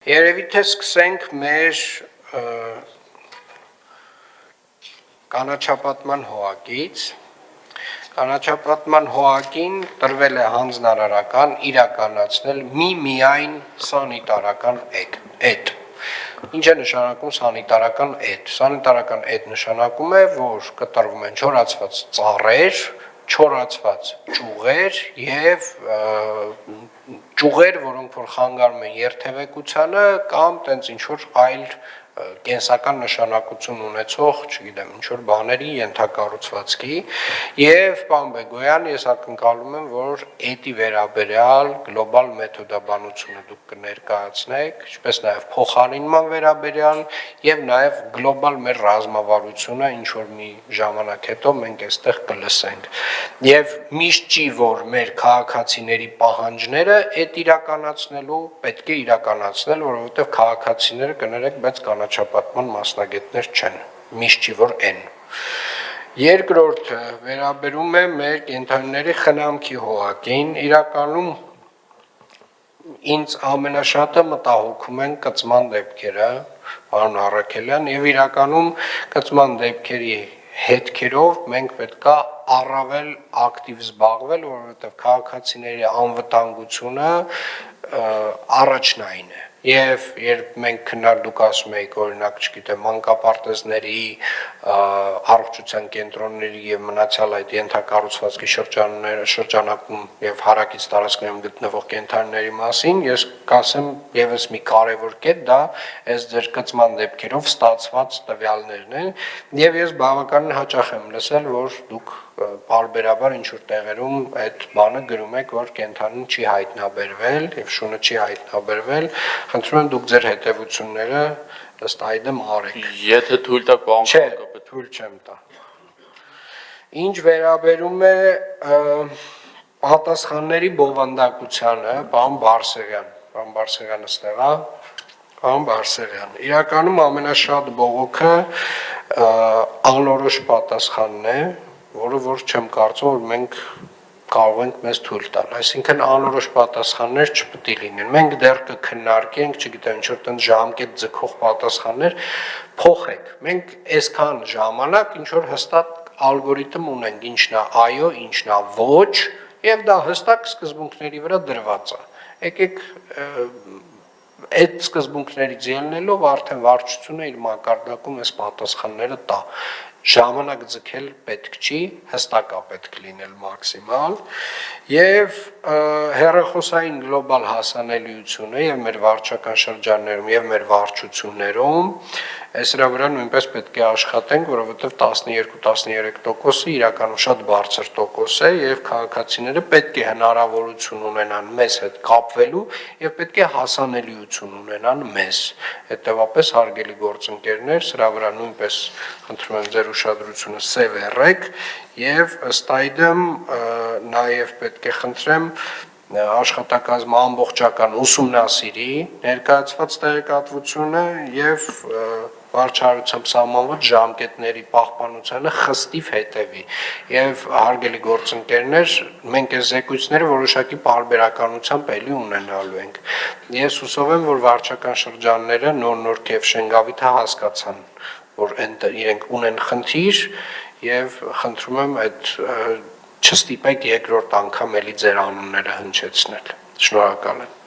Երևի թե սկսենք մեր կանաչապատման հողակից։ Կանաչապատման հողակին տրվել է հանձնարարական իրականացնել միայն սանիտարական էդ։ Ինչ է նշանակում սանիտարական էդ։ Սանիտարական էդ նշանակում է, որ կտրվում են չորացված ծառեր, չորացված ճյուղեր եւ ճյուղեր, որոնք որ խանգարում են երթևեկությանը կամ տենց ինչ որ այլ կենսական նշանակություն ունեցող, չգիտեմ, ինչ որ բաների ենթակառուցվածքի եւ պարոն Բեգոյան, ես ակնկալում եմ, որ էդի վերաբերյալ գլոբալ մեթոդաբանությունը դուք կներկայացնեք, ինչպես նաեւ փոխարինման վերաբերյալ եւ նաեւ գլոբալ մեր ռազմավարությունը ինչ որ մի ժամանակ հետո մենք այստեղ կլսենք։ Եվ միշտ չի, որ մեր քաղաքացիների պահանջները այդ իրականացնելու պետք է իրականացնել, որովհետեւ քաղաքացիները կներեք, բայց կանաչապատման մասնագետներ չեն, միշտ չի, որ են։ Երկրորդը վերաբերում է մեր կենդանիների խնամքի հողակին, իրականում ինձ ամենաշատը մտահոգում են կծման դեպքերը, պարոն Առաքելյան, եւ իրականում կծման դեպքերի հետքերով մենք պետք է առավել ակտիվ զբաղվել, որովհետեւ քաղաքացիների անվտանգությունը առաջնային է։ Եվ երբ մենք քննարկում ասում էիք, օրինակ, չգիտեմ, մանկապարտեզների, առողջության կենտրոնների եւ մնացյալ այդ ենթակառուցվածքի շրջանակում եւ հարակից տարածքներում գտնվող կենդանիների մասին, ես կասեմ եւս մի կարեւոր կետ, դա այս ձեր կծման դեպքերով ստացված տվյալներն են, եւ ես բավականին հաճախ եմ լսել, որ դուք բարբերաբար ինչ որ տեղերում այդ բանը գրում եք, որ կենդանին չի հայտնաբերվել եւ շունը չի հայտնաբերվել, խնդրում եմ դուք ձեր հետևությունները ըստ այդմ արեք։ Եթե թույլ տաք, պարոն Չէ, թույլ չեմ տա։ Ինչ վերաբերում է պատասխանների բովանդակությանը, պարոն Բարսեղյանը ստեղ է, պարոն Բարսեղյան, իրականում ամենաշատ բողոքը անորոշ պատասխանն է, որը որ չեմ կարծում, որ մենք կարող ենք մեզ թույլ տալ, այսինքն անորոշ պատասխաններ չպետք է լինեն, մենք դեռ կքննարկենք, չգիտեմ, ինչ որ տենց ժամկետ ձգող պատասխաններ փոխեք, մենք այսքան ժամանակ ինչ որ հստակ ալգորիթմ ունենք, ինչն է այո, ինչն է ոչ, եւ դա հստակ սկզբունքների վրա դրված է, եկեք այդ սկզբունքներից ելնելով արդեն վարչությունը իր մակարդակում այս պատասխանները տա, ժամանակ ձգել պետք չի, հստակ է պետք լինել մաքսիմալ եւ հեռախոսային գլոբալ հասանելիությունը եւ մեր վարչական շրջաններում եւ մեր վարչություններում այս դրա վրա նույնպես պետք է աշխատենք, որովհետեւ 12-13% իրականում շատ բարձր տոկոս է եւ քաղաքացիները պետք է հնարավորություն ունենան մեզ հետ կապվելու եւ պետք է հասանելիություն ունենան մեզ։ Հետեւաբար հարգելի գործընկերներ, սրա վրա նույնպես խնդրում եմ ձեր ուշադրությունը սևեռեք եւ ըստ այդմ նաեւ պետք է խնդրեմ աշխատակազմը ամբողջական ուսումնասիրի ներկայացված տեղեկատվությունը եւ վարչարությամբ սահմանված ժամկետների պահպանությանը խստիվ հետևի եւ հարգելի գործընկերներ, մենք այս զեկույցները որոշակի պարբերականությամբ էլի ունենալու ենք։ Ես հուսով եմ, որ վարչական շրջանները նոր Քևշենգավիթը հասկացան, որ իրենք ունեն խնդիր եւ խնդրում եմ այդ չստիպեք երկրորդ անգամ էլի ձեր անունները հնչեցնել։ Շնորհակալ եմ։